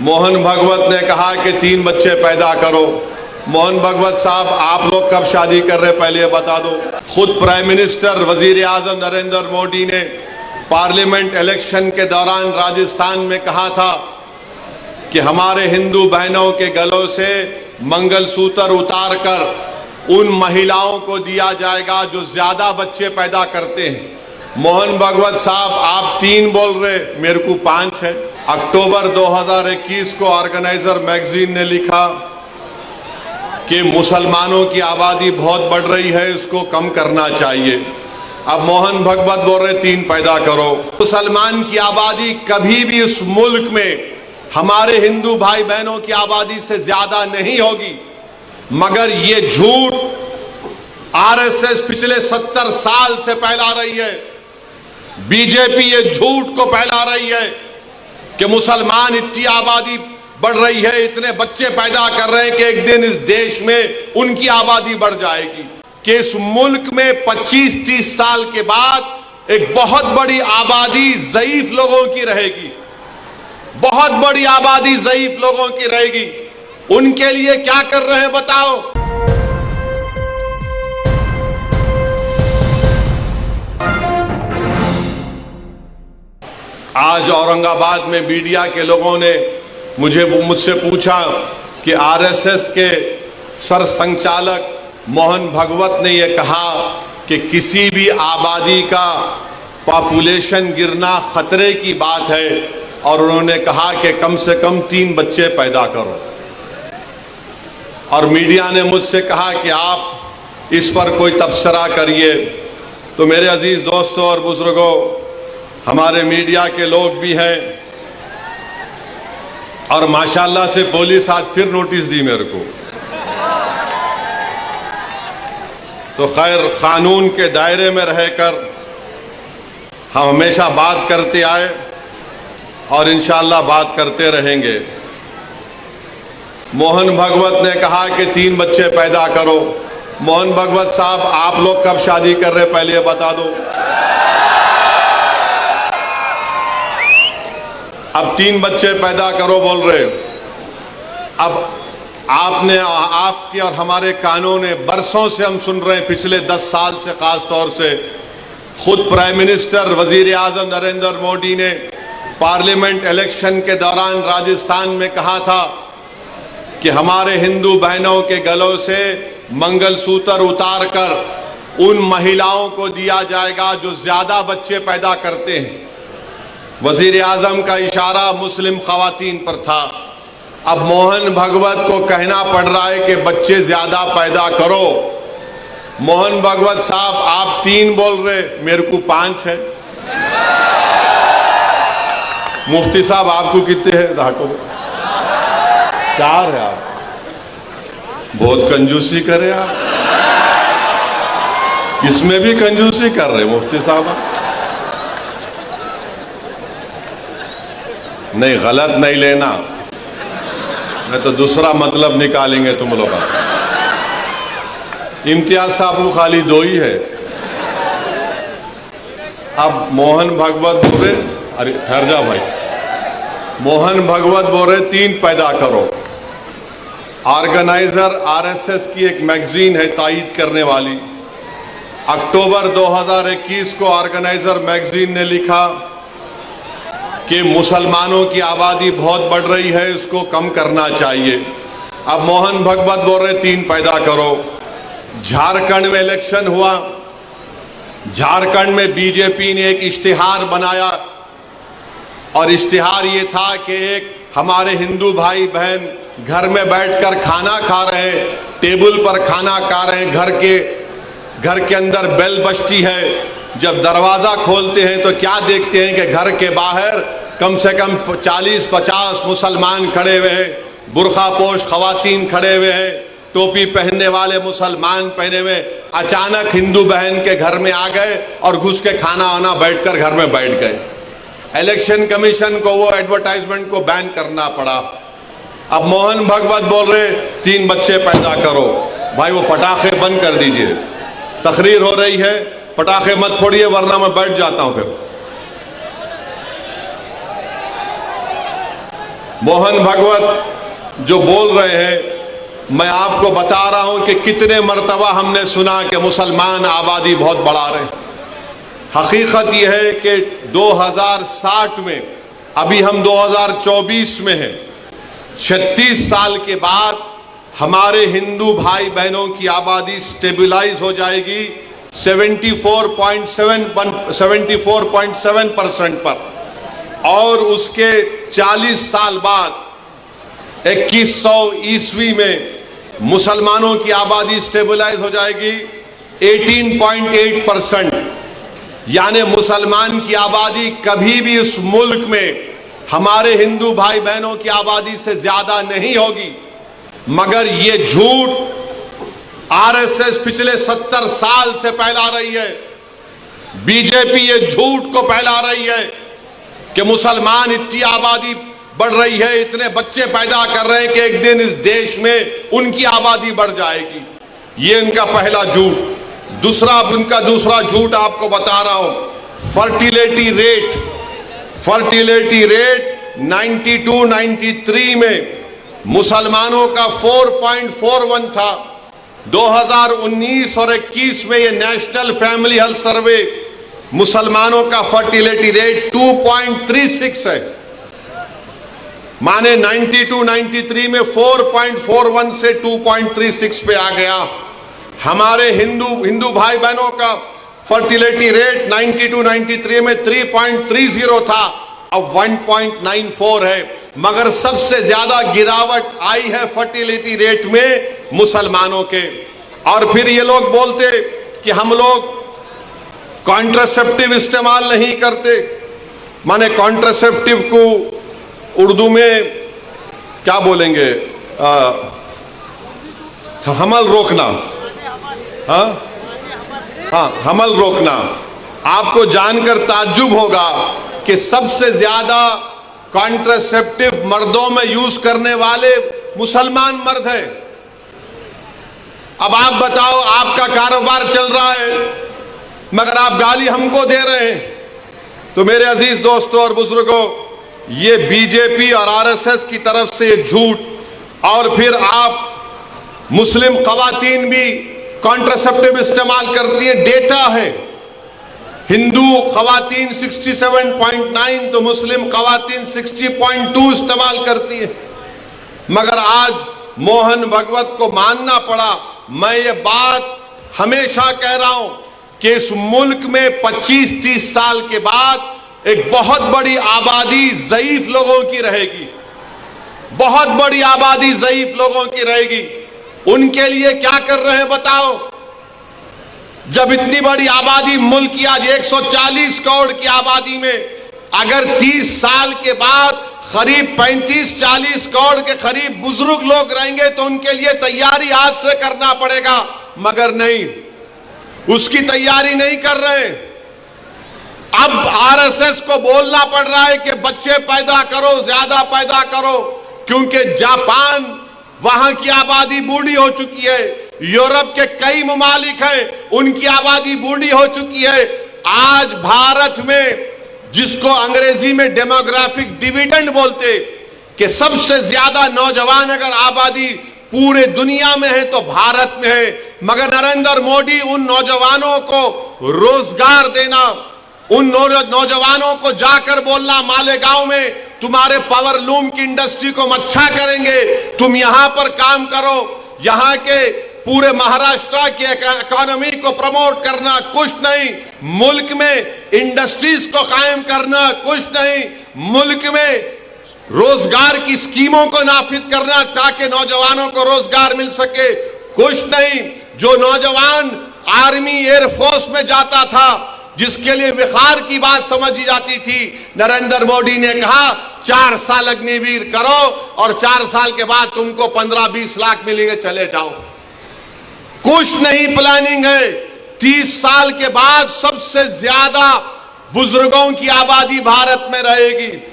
मोहन भागवत ने कहा कि 3 बच्चे पैदा करो। मोहन भागवत साहब, आप लोग कब शादी कर रहे पहले ये बता दो। खुद प्राइम मिनिस्टर वजीर आजम नरेंद्र मोदी ने पार्लियामेंट इलेक्शन के दौरान राजस्थान में कहा था कि हमारे हिंदू बहनों के गलों से मंगलसूत्र उतार कर उन महिलाओं को दिया जाएगा जो ज्यादा बच्चे पैदा करते हैं। मोहन भागवत साहब, आप 3 बोल रहे, मेरे को 5 है। अक्टूबर 2021 को ऑर्गेनाइजर मैगजीन ने लिखा कि मुसलमानों की आबादी बहुत बढ़ रही है, इसको कम करना चाहिए। अब मोहन भागवत बोल रहे 3 पैदा करो। मुसलमान की आबादी कभी भी इस मुल्क में हमारे हिंदू भाई बहनों की आबादी से ज्यादा नहीं होगी, मगर ये झूठ आरएसएस पिछले 70 साल से फैला रही है। बीजेपी ये झूठ को फैला रही है कि मुसलमान इतनी आबादी बढ़ रही है, इतने बच्चे पैदा कर रहे हैं कि एक दिन इस देश में उनकी आबादी बढ़ जाएगी, कि इस मुल्क में 25-30 साल के बाद एक बहुत बड़ी आबादी ज़ईफ लोगों की रहेगी, बहुत बड़ी आबादी ज़ईफ लोगों की रहेगी। उनके लिए क्या कर रहे हैं बताओ। आज औरंगाबाद में मीडिया के लोगों ने मुझसे पूछा कि आरएसएस के सरसंघचालक मोहन भागवत ने यह कहा कि किसी भी आबादी का पॉपुलेशन गिरना खतरे की बात है, और उन्होंने कहा कि कम से कम 3 बच्चे पैदा करो। और मीडिया ने मुझसे कहा कि आप इस पर कोई तबसरा करिए। तो मेरे अजीज दोस्तों और बुजुर्गों, हमारे मीडिया के लोग भी हैं, और माशाल्लाह से पुलिस आज फिर नोटिस दी मेरे को। तो खैर, कानून के दायरे में रहकर हम हमेशा बात करते आए और इंशाअल्लाह बात करते रहेंगे। मोहन भागवत ने कहा कि 3 बच्चे पैदा करो। मोहन भागवत साहब, आप लोग कब शादी कर रहे पहले ये बता दो। अब 3 बच्चे पैदा करो बोल रहे। अब आपके और हमारे कानून ने बरसों से हम सुन रहे हैं, पिछले 10 साल से खास तौर से खुद प्राइम मिनिस्टर वजीर आजम नरेंद्र मोदी ने पार्लियामेंट इलेक्शन के दौरान राजस्थान में कहा था कि हमारे हिंदू बहनों के गलों से मंगलसूत्र उतार कर उन महिलाओं को दिया जाएगा जो ज्यादा बच्चे पैदा करते हैं। वजीर आजम का इशारा मुस्लिम खवातीन पर था। अब मोहन भागवत को कहना पड़ रहा है कि बच्चे ज्यादा पैदा करो। मोहन भागवत साहब, आप 3 बोल रहे, मेरे को 5 है। मुफ्ती साहब, आपको कितने हैं? धाको 4 है। आप बहुत कंजूसी करे, आप इसमें भी कंजूसी कर रहे मुफ्ती साहब। नहीं, गलत नहीं लेना, मैं तो दूसरा मतलब निकालेंगे तुम लोग। इम्तियाज साहब को खाली 2 ही है। अब मोहन भागवत बोल रहे, अरे ठहर जा भाई, मोहन भागवत बोल रहे 3 पैदा करो। ऑर्गेनाइजर आरएसएस की एक मैगजीन है तायीद करने वाली। अक्टूबर 2021 को ऑर्गेनाइजर मैगजीन ने लिखा कि मुसलमानों की आबादी बहुत बढ़ रही है, इसको कम करना चाहिए। अब मोहन भागवत बोल रहे 3 पैदा करो। झारखंड में इलेक्शन हुआ, झारखंड में बीजेपी ने एक इश्तिहार बनाया, और इश्तिहार ये था कि एक हमारे हिंदू भाई बहन घर में बैठकर खाना खा रहे हैं, टेबल पर खाना खा रहे हैं, घर के अंदर बेल बजती है। जब दरवाजा खोलते हैं तो क्या देखते हैं कि घर के बाहर कम से कम 40-50 मुसलमान खड़े हुए हैं, बुर्खा पोश खवातीन खड़े हुए हैं, टोपी पहनने वाले मुसलमान पहने हुए। अचानक हिंदू बहन के घर में आ गए और घुस के खाना वाना बैठकर घर में बैठ गए। इलेक्शन कमीशन को वो एडवर्टाइजमेंट को बैन करना पड़ा। अब मोहन भागवत बोल रहे 3 बच्चे पैदा करो। भाई, वो पटाखे बंद कर दीजिए, तकरीर हो रही है, पटाखे मत फोड़िए वरना मैं बैठ जाता हूं। फिर मोहन भगवत जो बोल रहे हैं, मैं आपको बता रहा हूं कि कितने मर्तबा हमने सुना कि मुसलमान आबादी बहुत बढ़ा रहे। हकीकत यह है कि 2060 में, अभी हम 2024 में हैं, 36 साल के बाद हमारे हिंदू भाई बहनों की आबादी स्टेबलाइज हो जाएगी 74.7% पर, और उसके 40 साल बाद 2100 ईस्वी में मुसलमानों की आबादी स्टेबलाइज हो जाएगी 18.8%। यानी मुसलमान की आबादी कभी भी इस मुल्क में हमारे हिंदू भाई बहनों की आबादी से ज्यादा नहीं होगी। मगर ये झूठ आरएसएस पिछले 70 साल से फैला रही है। बीजेपी ये झूठ को फैला रही है कि मुसलमान इतनी आबादी बढ़ रही है, इतने बच्चे पैदा कर रहे हैं कि एक दिन इस देश में उनकी आबादी बढ़ जाएगी। ये इनका पहला झूठ। उनका दूसरा झूठ आपको बता रहा हूं। फर्टिलिटी रेट 92-93 में मुसलमानों का 4.41 था। 2019 और 21 में ये नेशनल फैमिली हेल्थ सर्वे मुसलमानों का फर्टिलिटी रेट 2.36 है। माने 92-93 में 4.41 से 2.36 पे आ गया। हमारे हिंदू भाई बहनों का फर्टिलिटी रेट 92-93 में 3.30 था, अब 1.94 है। मगर सबसे ज्यादा गिरावट आई है फर्टिलिटी रेट में मुसलमानों के। और फिर ये लोग बोलते कि हम लोग कॉन्ट्रासेप्टिव इस्तेमाल नहीं करते। माने कॉन्ट्रासेप्टिव को उर्दू में क्या बोलेंगे? हमल रोकना। हाँ, हमल रोकना। आपको जानकर ताज्जुब होगा कि सबसे ज्यादा कॉन्ट्रासेप्टिव मर्दों में यूज करने वाले मुसलमान मर्द हैं। अब आप बताओ, आपका कारोबार चल रहा है मगर आप गाली हमको दे रहे हैं। तो मेरे अजीज दोस्तों और बुजुर्गों, ये बीजेपी और आरएसएस की तरफ से ये झूठ, और फिर आप मुस्लिम खवातीन भी कॉन्ट्रासेप्टिव इस्तेमाल करती है। डेटा है, हिंदू खवातीन 67.9 तो मुस्लिम खवातीन 60.2 इस्तेमाल करती है। मगर आज मोहन भगवत को मानना पड़ा। मैं ये बात हमेशा कह रहा हूं कि इस मुल्क में 25-30 साल के बाद एक बहुत बड़ी आबादी ज़ईफ लोगों की रहेगी। बहुत बड़ी आबादी ज़ईफ लोगों की रहेगी। उनके लिए क्या कर रहे हैं बताओ? जब इतनी बड़ी आबादी, मुल्क की आज 140 करोड़ की आबादी में अगर 30 साल के बाद करीब 35-40 करोड़ के करीब बुजुर्ग लोग रहेंगे तो उनके लिए तैयारी आज से करना पड़ेगा। मगर नहीं, उसकी तैयारी नहीं कर रहे। अब आरएसएस को बोलना पड़ रहा है कि बच्चे पैदा करो, ज्यादा पैदा करो, क्योंकि जापान, वहां की आबादी बूढ़ी हो चुकी है। यूरोप के कई ममालिक हैं, उनकी आबादी बूढ़ी हो चुकी है। आज भारत में, जिसको अंग्रेजी में डेमोग्राफिक डिविडेंड बोलते, कि सबसे ज्यादा नौजवान अगर आबादी पूरे दुनिया में है तो भारत में है। मगर नरेंद्र मोदी उन नौजवानों को रोजगार देना, उन नौजवानों को जाकर बोलना मालेगांव में तुम्हारे पावरलूम की इंडस्ट्री को हम अच्छा करेंगे, तुम यहां पर काम करो, यहां के पूरे महाराष्ट्र की इकोनॉमी को प्रमोट करना, कुछ नहीं। मुल्क में इंडस्ट्रीज को कायम करना, कुछ नहीं। मुल्क में रोजगार की स्कीमों को नाफिज करना ताकि नौजवानों को रोजगार मिल सके, कुछ नहीं। जो नौजवान आर्मी, एयरफोर्स में जाता था, जिसके लिए विखार की बात समझी जाती थी, नरेंद्र मोदी ने कहा 4 साल अग्निवीर करो और 4 साल के बाद तुमको 15-20 लाख मिलेंगे, चले जाओ। कुछ नहीं प्लानिंग है। 30 साल के बाद सबसे ज्यादा बुजुर्गों की आबादी भारत में रहेगी।